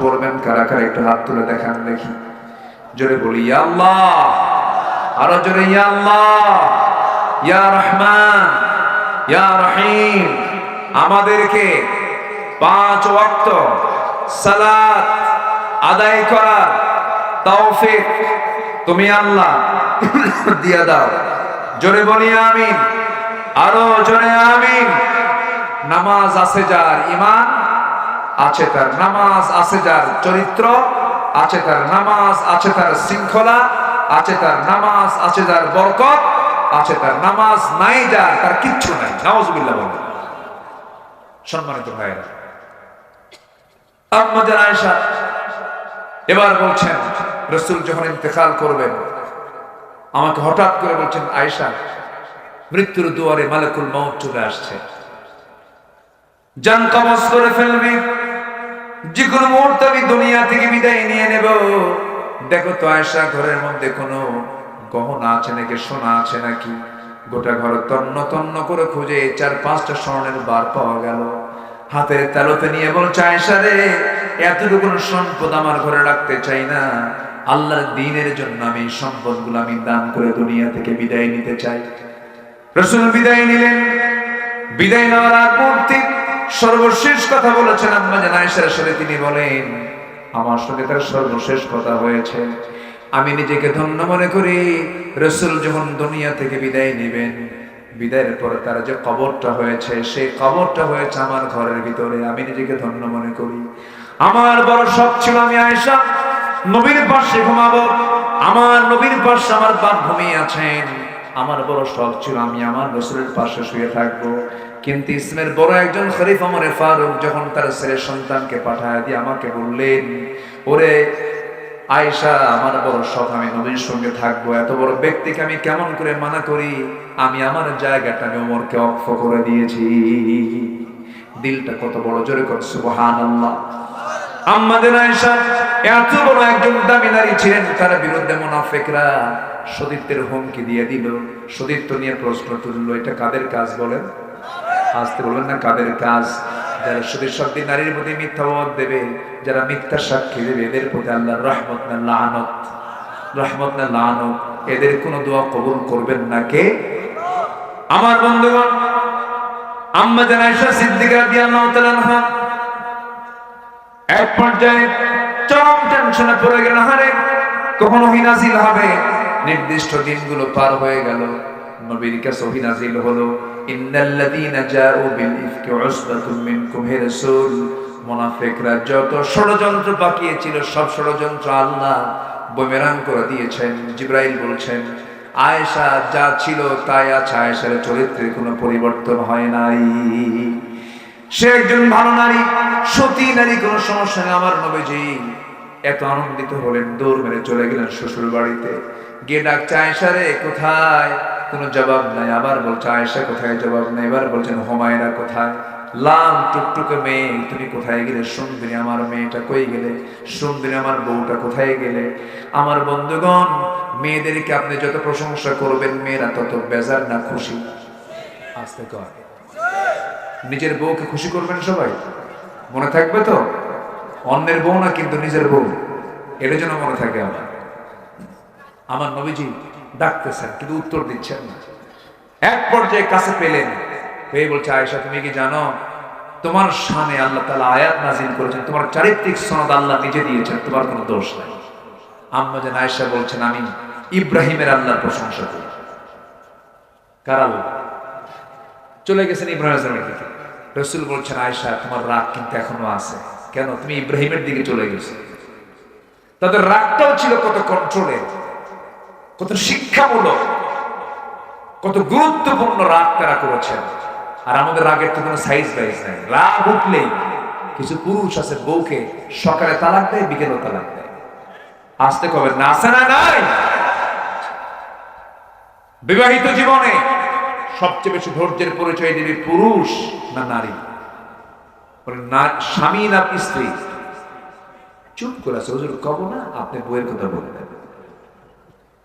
করবেন কারা কারা একটু হাত তুলে দেখান দেখি। জোরে বলি ইয়া আল্লাহ, আরো জোরে ইয়া আল্লাহ, ইয়া রহমান, ইয়া রহিম। আমাদেরকে 5 ওয়াক্ত সালাত আদায় করার তৌফিক তুমি আল্লাহ দিয়া দাও। জোরে বলি আমিন, আরো জোরে আমিন। নামাজ আছে যার ঈমান আছে, তার নামাজ আছে যার চরিত্র আছে, তার নামাজ আছে তার শৃঙ্খলা আছে, তার নামাজ আছে যার বরকত আছে, তার নামাজ নাই যার তার কিচ্ছু নাই। নাউজুবিল্লাহ বলেন। সম্মানিত ভাইরা, আম্মা জান আয়েশা এবার বলছেন, রাসূল যখন ইন্তেকাল করবেন আমাকে হঠাৎ করে বলছেন, আয়েশা মৃত্যুর দুয়ারে মালাকুল মউত চলে আসছে, জান কবজ করে ফেলবে, যে কোনো মুহূর্তে আমি দুনিয়া থেকে বিদায় নিয়ে নেব। দেখো তো আয়েশা, ঘরের মধ্যে কোনো গহনা আছে নাকি, সোনা আছে নাকি? গোটা ঘর তন্ন তন্ন করে খুঁজে 4-5টা স্বর্ণের বার পাওয়া গেল। হাতের তালুতে নিয়ে বলছে, আয়েশা রে, এতটুকু সম্পদ আমার ঘরে রাখতে চাই না, আল্লাহর দ্বীনের জন্য আমি সম্পদগুলো আমি দান করে দুনিয়া থেকে বিদায় নিতে চাই। রাসূল বিদায় নিলেন। বিদায় নেওয়ার আগ মুহূর্তে সর্বশেষ কথা বলেছেন আম্মা জান আয়েশার সাথে। তিনি বলেন, আমার সঙ্গে তার সর্বশেষ কথা হয়েছে। আমি নিজেকে ধন্য মনে করি, রাসূল যখন দুনিয়া থেকে বিদায় নেবেন, বিদায়ের পরে তার যে কবরটা হয়েছে, সেই কবরটা হয়েছে আমার ঘরের ভিতরে। আমি নিজেকে ধন্য মনে করি। আমার বড় শখ ছিল আমি আয়েশা নবীর পাশে ঘুমাবো। আমার নবীর পাশে আমার বাপ ঘুমিয়ে আছেন। আমার বড় শখ ছিল আমি আমার রাসূলের পাশে শুয়ে থাকবো। কিন্তু ইসলামের বড় একজন খলিফা ওমর ফারুক যখন তার ছেলে সন্তানকে পাঠায় দিয়ে আমাকে বললেন, ওরে আয়েশা, আমার বড় শখ আমি নবীর সঙ্গে থাকবো, এত বড় ব্যক্তিকে আমি কেমন করে মানা করি? আমি আমার জায়গাটা আমি ওমরকে অক্ষ করে দিয়েছি। দিলটা কত বড়, জোরে কর সুবহানাল্লাহ। আম্মা জান আয়েশা এত বড় একজন দামি নারী ছিলেন, তার বিরুদ্ধে মুনাফিকরা সতীত্বের হুমকি দিয়ে দিল, সতীত্ব নিয়ে প্রশ্ন তুললো। এটা কাদের কাজ বলেন? আসতে বলবেন না, কাদের কাজ? যারা সতীর শক্তি নারীর প্রতি মিথ্যাবাদ দেবে, যারা মিথ্যা সাক্ষী দেবে, এদের প্রতি আল্লাহর রহমত না লানত, রহমত না লানত, এদের কোনো দোয়া কবুল করবেন না কে? আমার বন্ধুগণ, আম্মা জান আয়েশা সিদ্দিকা রাদিয়াল্লাহু তাআলা আনহা এক পর্যায়ে চরম টেনশনে পড়ে গেলেন। হারে কখন ওহী নাযিল হবে? নির্দিষ্ট দিনগুলো পার হয়ে গেল, নবীর কাছে ওহী নাযিল হলো, ইন্নাল্লাযীনা জাউ বিল ইফকি উসবাতুম মিনকুম। হে রাসূল, মুনাফিকরা যত ষড়যন্ত্র পাকিয়েছিল সব ষড়যন্ত্র আল্লাহ বুমেরাং করে দিয়েছেন। জিবরাইল বলছেন, আয়েশা যা ছিল তাই আছে, আয়েশার চরিত্রের কোনো পরিবর্তন হয় নাই। সে একজন ভালো নারী, সতী নারী, কোনো সমস্যা নেই। আমার নবীজি এত আনন্দিত হলেন, দৌড় মেরে চলে গেলেন শ্বশুর বাড়িতে। গিয়ে ডাকছে, আয়েশা রে কোথায়? কোনো জবাব নাই। আবার বলছে, আয়েশা কোথায়? জবাব নাই। এবার বলছেন, হুমায়রা কোথায়? লাল টুকটুকে মেয়ে, তুমি কোথায় গেলে? সুন্দরী আমার মেয়েটা কই গেলে? সুন্দরী আমার বউটা কোথায় গেলে? আমার বন্ধুগণ, মেয়েদেরকে আপনি যত প্রশংসা করবেন মেয়েরা তত বেজার না খুশি? আস্তে কর, নিজের বউকে খুশি করবেন সবাই, মনে থাকবে তো? অন্যের বউ না, কিন্তু নিজের বউ, এটা যেন মনে থাকে। আমার নবীজি ডাকতেছেন কিন্তু উত্তর দিচ্ছেন না। এক পর্যায়ে কাছে পেলেন, পেয়ে বলছে, আয়েশা তুমি কি জানো তোমার শানে আল্লাহ তাআলা আয়াত নাযিল করেছেন, তোমার চারিত্রিক সনদ আল্লাহ নিজে দিয়েছেন, তোমার কোনো দোষ নাই। আম্মা জান আয়েশা বলছেন, আমি ইব্রাহিমের আল্লাহর প্রশংসা করি। কার আল্লাহ? চলে গেছেন ইব্রাহিমের দিকে। রাসূল বলছেন, আয়েশা তোমার রাগ কিন্তু এখনো আছে। কেন? তুমি ইব্রাহিমের দিকে চলে গেছো। তাদের রাগটাও ছিল কত কন্ট্রোলে, কত শিক্ষামূলক, কত গুরুত্বপূর্ণ রাগ তারা করেছেন। আর আমাদের রাগের তো কোনো সাইজ বাইজ নাই। রাগ উঠলেই কিছু পুরুষ আছে বউকে সকালে তালাক দেয়, বিকেলে তালাক দেয়। আসতে কবে না, আছে না নাই? বিবাহিত জীবনে সবচেয়ে বেশি ধৈর্যের পরিচয় দেবে পুরুষ না নারী? স্বামী না স্ত্রী? চুপ করে আছে, হুজুর কব না, আপনি বইয়ের কথা বলবেন।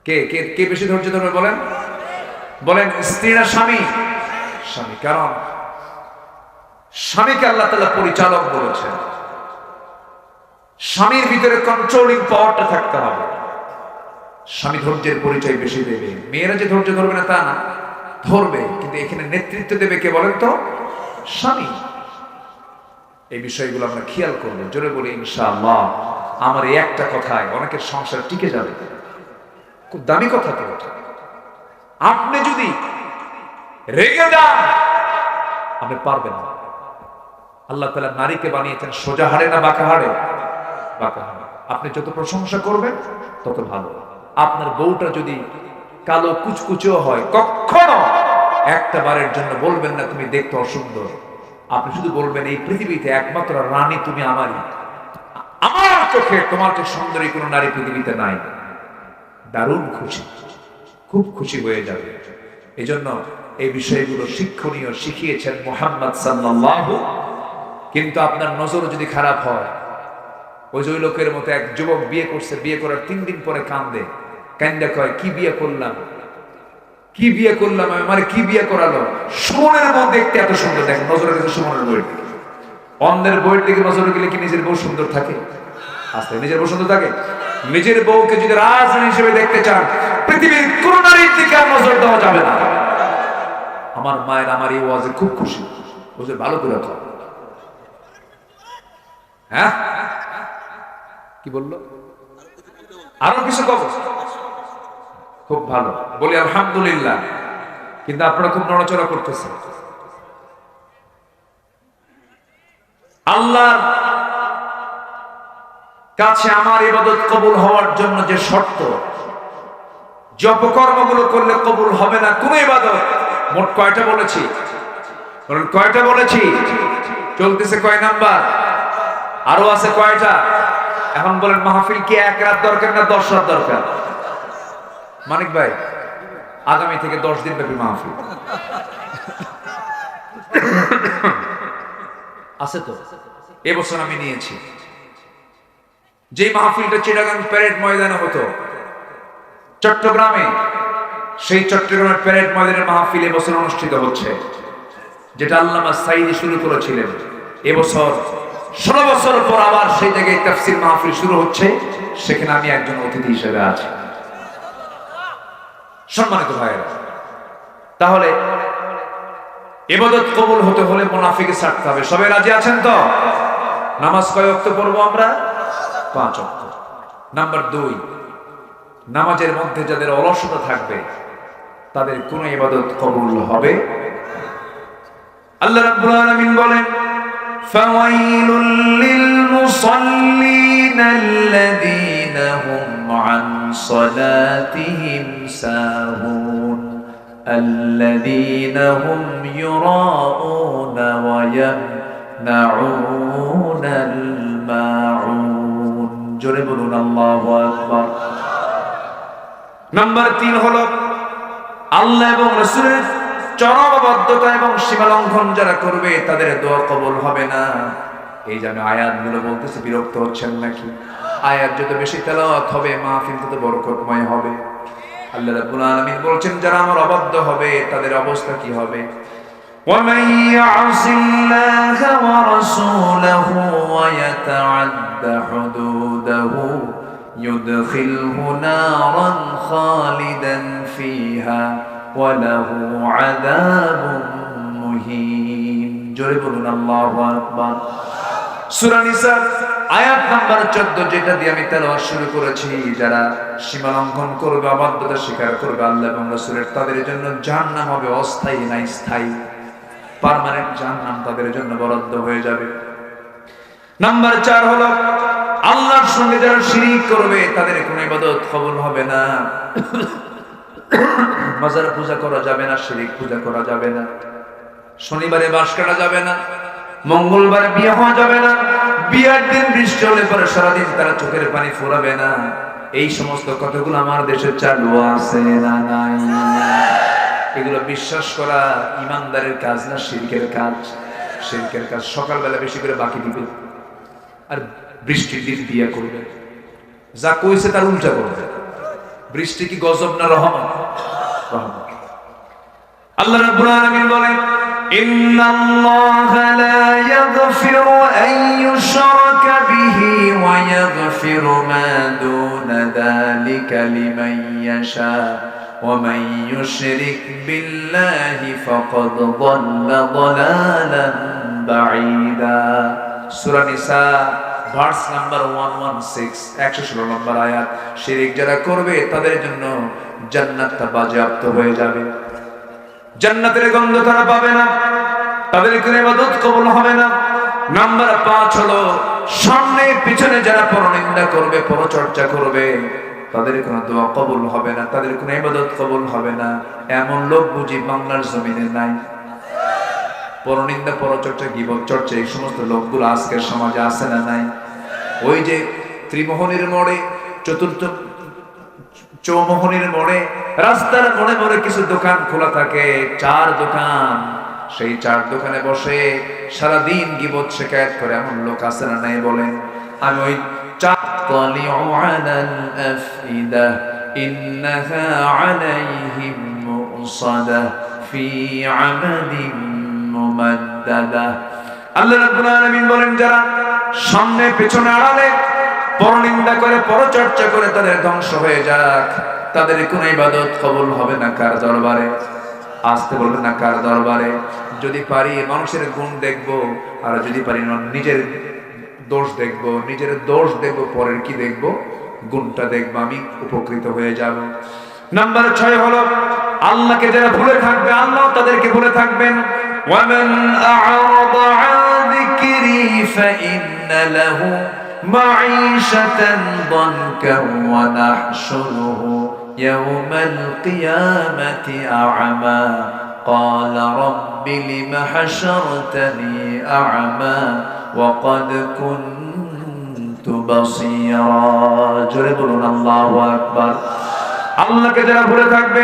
কে কে কে বেশি ধৈর্য ধরবে বলেন? বলেন স্ত্রী না স্বামী? স্বামী। কারণ স্বামীকে আল্লাহ তাআলা পরিচালক বলেছেন, স্বামীর ভিতরে কন্ট্রোলিং পাওয়ারটা থাকতে হবে। স্বামী ধৈর্যের পরিচয় বেশি দেবে। মেয়েরা যে ধৈর্য ধরবে না তা না, ধরবে, কিন্তু এখানে নেতৃত্ব দেবে কে বলেন তো? স্বামী। এই বিষয়গুলো আমরা খেয়াল করবো। জোরে বলি ইনশাআল্লাহ। আমার এই একটা কথায় অনেকের সংসার টিকে যাবে। খুব দামি কথা তো। আপনি যদি রেগে যান আপনি পারবেন না। আল্লাহ তাআলা নারীকে বানিয়েছেন সোজা হাড়ে না বাঁকা হাড়ে? বাঁকা হাড়ে। আপনি যত প্রশংসা করবেন তত ভালো। আপনার বউটা যদি কালো কুচকুচেও হয়, কখনো একটা বারের জন্য বলবেন না তুমি দেখতে অসুন্দর। আপনি শুধু বলবেন এই পৃথিবীতে একমাত্র রানী তুমি আমারই, আমার চোখে তোমার চেয়ে সুন্দরী কোনো নারী পৃথিবীতে নাই। দারুণ খুশি, খুব খুশি হয়ে যাবে। এজন্য এই বিষয়গুলো শিক্ষণীয় শিখিয়েছেন মুহাম্মদ সাল্লাল্লাহু। কিন্তু আপনার নজর যদি খারাপ হয়, ওই যে লোকের মতো এক যুবক বিয়ে করছে, বিয়ে করার 3 দিন পরে কান্দে, কান্দা কয় কি বিয়ে করলাম, কি বিয়ে করলাম, আমার কি বিয়ে করালো। সুমনের বউ দেখতে এত সুন্দর, দেখেন নজরে গেছে সুমনের বউয়ের দিকে। অন্যের বউয়ের দিকে নজরে গেলে কি নিজের বউ সুন্দর থাকে? আস্তে নিজের বউ সুন্দর থাকে? নিজের বউকে যদি রাজরানী হিসেবে দেখতে চান, পৃথিবীর কোন নারীর দিকে নজর দেওয়া যাবে না। আমার মায়ের আমার এই ওয়াজে খুব খুশি, বুঝে ভালো করে খাও। হ্যাঁ কি বললো? আরো কিছু কব? খুব ভালো, বলি আলহামদুলিল্লাহ। কিন্তু আপনারা খুব নড়াচড়া করতেছেন। আল্লাহর কাছে আমার ইবাদত কবুল হওয়ার জন্য যে শর্ত, যে অপকর্মগুলো করলে কবুল হবে না কোন ইবাদত, মোট কয়টা বলেছি? বলেন কয়টা বলেছি? চলতেছে কয় নাম্বার? আরো আছে কয়টা? এখন বলেন মাহফিল কি 1 রাত দরকার না 10 রাত দরকার? মানিক ভাই, আগামী থেকে 10 দিন ব্যাপী মাহফিল আছে তো? এবছর আমি নিয়েছি। যে মাহফিলটা চিটাগাং প্যারেড ময়দানে হতো চট্টগ্রামে, সেই চট্টগ্রামের প্যারেড ময়দানের মাহফিল এবছর অনুষ্ঠিত হচ্ছে, যেটা আল্লামা সাঈদী শুরু করেছিলেন। এবছর 16 বছর পর আবার সেই জায়গায় তাফসীর মাহফিল শুরু হচ্ছে, সেখানে আমি একজন অতিথি হিসেবে আছি। সম্মানিত ভাইয়েরা, তাহলে ইবাদত কবুল হতে হলে মুনাফিকে ছাড়তে হবে। সবাই রাজি আছেন তো? নামাজ কয় ওয়াক্ত পড়বো আমরা? 5 ওয়াক্ত। নাম্বার 2, নামাজের মধ্যে যাদের অলসতা থাকবে তাদের কোনো ইবাদত কবুল হবে। আল্লাহ রাব্বুল আলামিন বলেন ফাওয়াইলুল লিল মুসাল্লিনা আল্লাযীনা হুম আন সালাতিহিম সাহুন আল্লাযীনা হুম ইউরাউনা ওয়া ইয়ামনাউনাল মাউন। জোরে বলুন আল্লাহু আকবার। নাম্বার 3 হলো আল্লাহ এবং রাসূলের চরমবদ্ধতা এবং সীমালঙ্ঘন যারা করবে তাদের দোয়া কবুল হবে না। এই যে আমি আয়াতগুলো বলতেছি, বিরক্ত হচ্ছেন নাকি? আয়াত যত বেশি তেলাওয়াত হবে মাহফিল তত বরকতময় হবে। আল্লাহ রাব্বুল আলামিন বলছেন যারা আমার অবাধ্য হবে তাদের অবস্থা কি হবে? وَمَن يَعْصِ اللَّهَ وَرَسُولَهُ وَيَتَعَدَّ حُدُودَهُ يُدْخِلْهُ نَارًا خَالِدًا فِيهَا وَلَهُ عَذَابٌ مُهِينٌ। জোরে বলুন আল্লাহু আকবার। সূরা নিসা আয়াত নাম্বার 14, যেটা দিয়ে আমি তেলাওয়াত শুরু করেছি, যারা সীমা লঙ্ঘন করবে, অবাধ্যতা স্বীকার করবে আল্লাহ এবং রাসূলের, তাদের জন্য জাহান্নাম হবে অস্থায়ী না স্থায়ী। পার্মানেন্ট জাহান্নাম তাদের জন্য বরাদ্দ হয়ে যাবে। নাম্বার 4 হলো আল্লাহর সঙ্গে যারা শিরিক করবে তাদের কোনো ইবাদত কবুল হবে না। মাজার পূজা করা যাবে না, শিরিক পূজা করা যাবে না, শনিবারে বাস কাটা যাবে না, মঙ্গলবারে বিয়ে হওয়া যাবে না, বিয়ের দিন বৃষ্টি হলে পরে সারাদিন তারা চোখের পানি ফোরাবে না। এই সমস্ত কথাগুলো আমার দেশে চালু আছে না নাই? এগুলো বিশ্বাস করা ইমানদারের কাজ না শিরকের কাজ? শিরকের কাজ। সকালবেলা বেশি করে বাকি দিবে আর বৃষ্টির দিন বিয়ে করবে, যা কইছে তার উল্টা করবে। বৃষ্টি কি গজব না রহমত? রহমত। আল্লাহ রাব্বুল আলামিন বলেন ইন্নাল্লাহা লা ইয়াগফিরু আন ইউশরাকা বিহি ওয়া ويغفر ما دون ذلك لمن يشاء ومن يشرك بالله فقد ضل ضلالا بعيدا সূরা নিসা ভার্স নাম্বার 116 116 নম্বর আয়াত শিরক যারা করবে তাদের জন্য জান্নাতটা বাজেয়াপ্ত হয়ে যাবে জান্নাতের গন্ধ তারা পাবে না তাদের কোনো ইবাদত কবুল হবে না নাম্বার 5 হলো সামনে পিছনে যারা পরনিন্দা করবে পরচর্চা করবে তাদের কোনো দোয়া কবুল হবে না তাদের কোনো ইবাদত কবুল হবে না এমন লোক বুঝি বাংলার জমিনে নাই পরনিন্দা পরচর্চা গীবত চর্চা এই সমস্ত লোকগুলো আজকের সমাজে আছে না নাই ওই যে ত্রিমোহনীর মোড়ে চতুর্থ চৌমোহনীর মোড়ে রাস্তার মোড়ে মোড়ে কিছু দোকান খোলা থাকে 4 দোকান সেই 4 দোকানে বসে সারা দিন গীবত শিকায়েত করে এমন লোক আছে না নাই বলেন আমি ওই তালিউ আলাল আফইদা ইন্নাহা আলাইহিম মুসাদা ফি আমাদিন মুমাদ্দাদা আল্লাহ রাব্বুল আলামিন বলেন যারা সামনে পেছনে আড়ালে পরনিন্দা করে পরচর্চা করে তাদের ধ্বংস হয়ে যাক তাদের কোনো ইবাদত কবুল হবে না কার দরবারে আসতে বলবেন না কার দরবারে যদি পারি মানুষের গুণ দেখব আর যদি পারি নিজের দোষ দেখব নিজের দোষ দেখব পরের কি দেখব গুণটা দেখব আমি উপকৃত হয়ে যাব নাম্বার 6 হলো আল্লাহকে যারা ভুলে থাকবে আল্লাহ তাদেরকে ভুলে থাকবেন ওয়ামান আ'রাদা আন যিকরি ফাইন্না লাহু মাঈশাতান দানকা ওয়া নাহশুরুহু ইয়াওমাল কিয়ামাতি আ'মা قال رب لم حشرتني أعمى وقد كنت بصيرا জোরে বলুন আল্লাহু আকবার আল্লাহকে যারা ভুলে থাকবে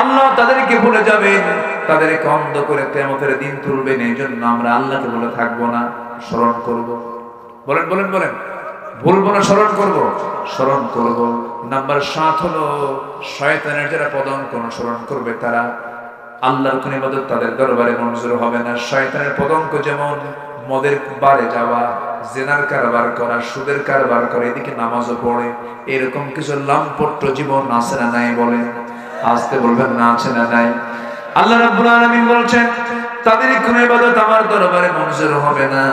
আল্লাহ তাদেরকে ভুলে যাবেন তাদেরকে অন্ধ করে কিয়ামতের দিন তুলবেন এইজন্য আমরা আল্লাহকে ভুলে থাকবো না স্মরণ করব বলেন বলেন বলেন ভুলবো না স্মরণ করব নাম্বার 7 হলো শয়তানের যারা পদাঙ্ক অনুসরণ করবে তারা আল্লাহর কোন ইবাদত তাদের দরবারে মঞ্জুর হবে না শয়তানের পদাঙ্ক যেমন মদের বারে যাওয়া জিনার কারবার করা সুদের কারবার করে এদিকে নামাজও পড়ে এরকম কিছু লাম্পট্য জীবন আছে না নাই বলেন আসতে বলবেন না আছে না নাই আল্লাহ রাব্বুল আলামিন বলছেন তাদের কোন ইবাদত আমার দরবারে মঞ্জুর হবে না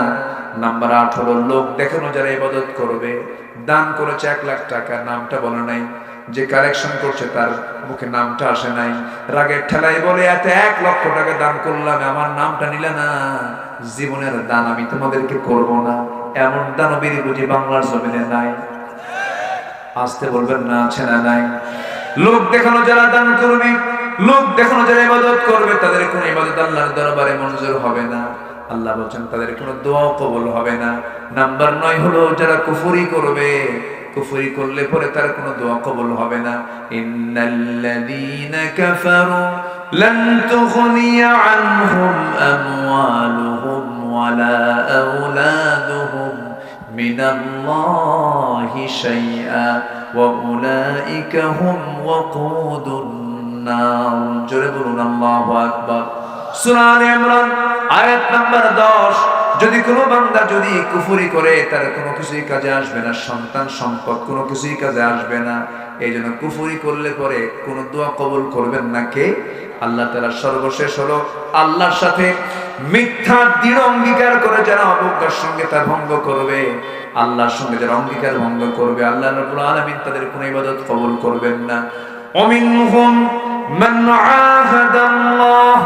নাম্বার 8 হলো লোক দেখানো যারা ইবাদত করবে দান করেছে 1 লাখ টাকা নামটা বলে নাই যে কালেকশন করছে তার মুখে নামটা আসে নাই রাগের ঠেলায় বলে এত 1 লক্ষ টাকা দান করলাম আমার নামটা নিলে না জীবনের দান আমি তোমাদেরকে করব না এমন দানবীর বুঝি বাংলার জমিনে নাই আসতে বলবেন না আছে না নাই লোক দেখানো যারা দান করবে লোক দেখানো যারা ইবাদত করবে তাদের কোনো ইবাদত আল্লাহর দরবারে মঞ্জুর হবে না আল্লাহ বলেন তাদের কোনো দোয়া কবুল হবে না নাম্বার 9 হলো যারা কুফরি করবে কুফরি করলে পরে তার কোনো দোয়া কবুল হবে না ইন্নাল্লাযীনা কাফারু লান তুগনিয়া আনহুম আমওয়ালুহুম ওয়ালা আওলাদুহুম মিনাল্লাহি শাইআ ওয়া উলাইকা হুম ওয়াকুদুন নার জোরে বলুন আল্লাহু আকবার সূরা আলে ইমরান আয়াত নাম্বার 10 যদি কোনো বান্দা যদি কুফরি করে তার কোনো কিছুই কাজে আসবে না সন্তান সম্পদ কোনো কিছুই কাজে আসবে না এইজন্য কুফরি করলে পরে কোনো দোয়া কবুল করবেন না কে আল্লাহ তাআলা সর্বশেষ হলো আল্লাহর সাথে মিথ্যা দৃঢ় অঙ্গীকার করে যারা অবজ্ঞার সঙ্গে তা ভঙ্গ করবে আল্লাহর সঙ্গে যারা অঙ্গীকার ভঙ্গ করবে আল্লাহ রাব্বুল আলামিন তাদের কোনো ইবাদত কবুল করবেন না ওমিনহুম মান আহাদাল্লাহ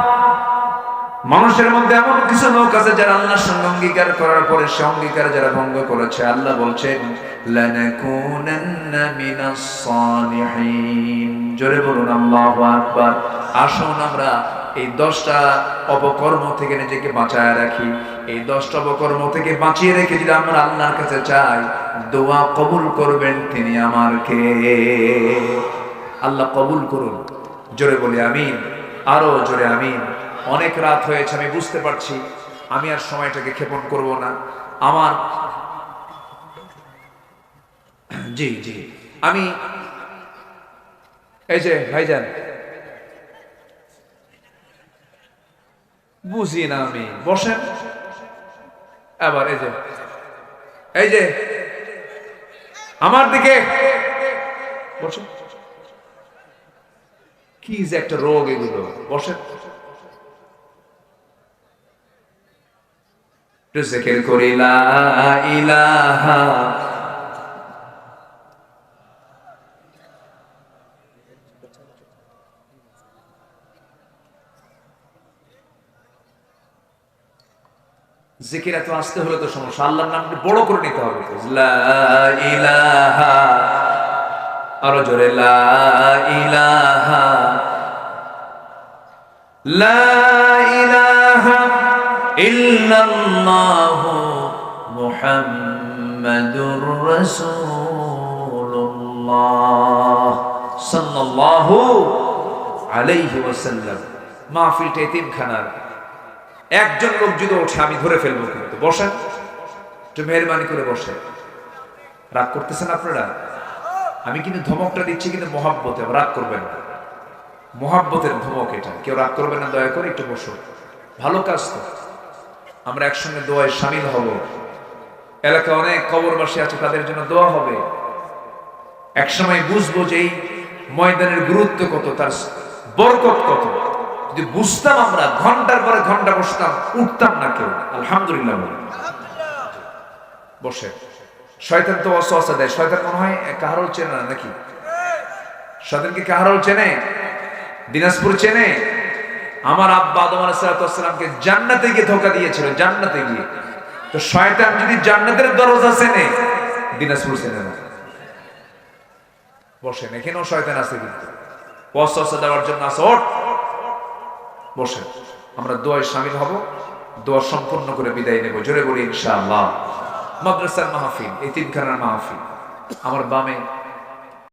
মানুষের মধ্যে এমন কিছু লোক আছে যারা আল্লাহর সঙ্গে অঙ্গীকার করার পরে সে অঙ্গীকার যারা ভঙ্গ করেছে আল্লাহ বলছেন লানাকুনান্না মিনাস সালিহিন জোরে বলুন আল্লাহু আকবার আসুন আমরা এই 10টা অপকর্ম থেকে নিজেকে বাঁচায় রাখি এই 10টা অপকর্ম থেকে বাঁচিয়ে রেখে যদি আমরা আল্লাহর কাছে চাই দোয়া কবুল করবেন তিনি আমারকে আল্লাহ কবুল করুন জোরে বলি আমিন আরো জোরে আমিন অনেক রাত হয়েছে আমি বুঝতে পারছি আমি আর সময়টাকে ক্ষেপণ করব না আমার জি জি আমি এই যে ভাইজান বুঝি না আমি বসেন আবার এই যে আমার দিকে বসে। কি যে একটা রোগ এগুলো, বসে। জিকির করি লা ইলাহা জিকির এত আসতে হলে তো সমস্যা, আল্লাহর নামটা বড় করে নিতে হবে। লা ইলাহা, আরো জোরে লা ইলাহা, লা ইলাহা ইল্লাল্লাহু মুহাম্মাদুর রাসূলুল্লাহ সাল্লাল্লাহু আলাইহি ওয়াসাল্লাম। মাহফিলটা এতিমখানার, একজন লোক যদি ওঠে আমি ধরে ফেলবো, কিন্তু বসেন, একটু মেহরবানি করে বসেন। রাগ করতেছেন আপনারা? আমি কিন্তু ধমকটা দিচ্ছি কিন্তু মহাব্বতে, রাগ করবেন না, মহাব্বতের ধমক এটা, কেউ রাগ করবেন না, দয়া করে একটু বসো। ভালো কাজ তো, আমরা একসঙ্গে দোয়ায় শামিল হব। এলাকা অনেক কবরবাসী আছে, তাদের জন্য দোয়া হবে। একসময় বুঝবো যে এই ময়দানের গুরুত্ব কত, তার বরকত কত। যদি বুঝতাম আমরা, ঘন্টার পরে ঘন্টা বসতাম, উঠতাম না কেউ। আলহামদুলিল্লাহ বসে। শয়তান তো ওয়াসওয়াসা দেয়। শয়তান মনে হয় কাহারুল চেনে না নাকি? শয়তানকে কাহারুল চেনে? দিনাজপুর চেনে? আমার আব্বা আদম আলাইহিস সালামকে জান্নাতে গিয়ে ধোঁকা দিয়েছিল, জান্নাতে গিয়ে। তো শয়তান যদি জান্নাতের দরজা চেনে, দিনাজপুর চেনে না। বসেন, এখানেও শয়তান আছে, কিন্তু ওয়াসওয়াসা দেওয়ার জন্য আছে। ওঠ, বসেন, আমরা দোয়ায় শামিল হব, দোয়া সম্পূর্ণ করে বিদায় নেব। জোরে বলি ইনশাআল্লাহ। মাদ্রাসার মাহফিল, এতিমখানার মাহফিল। আমার বামে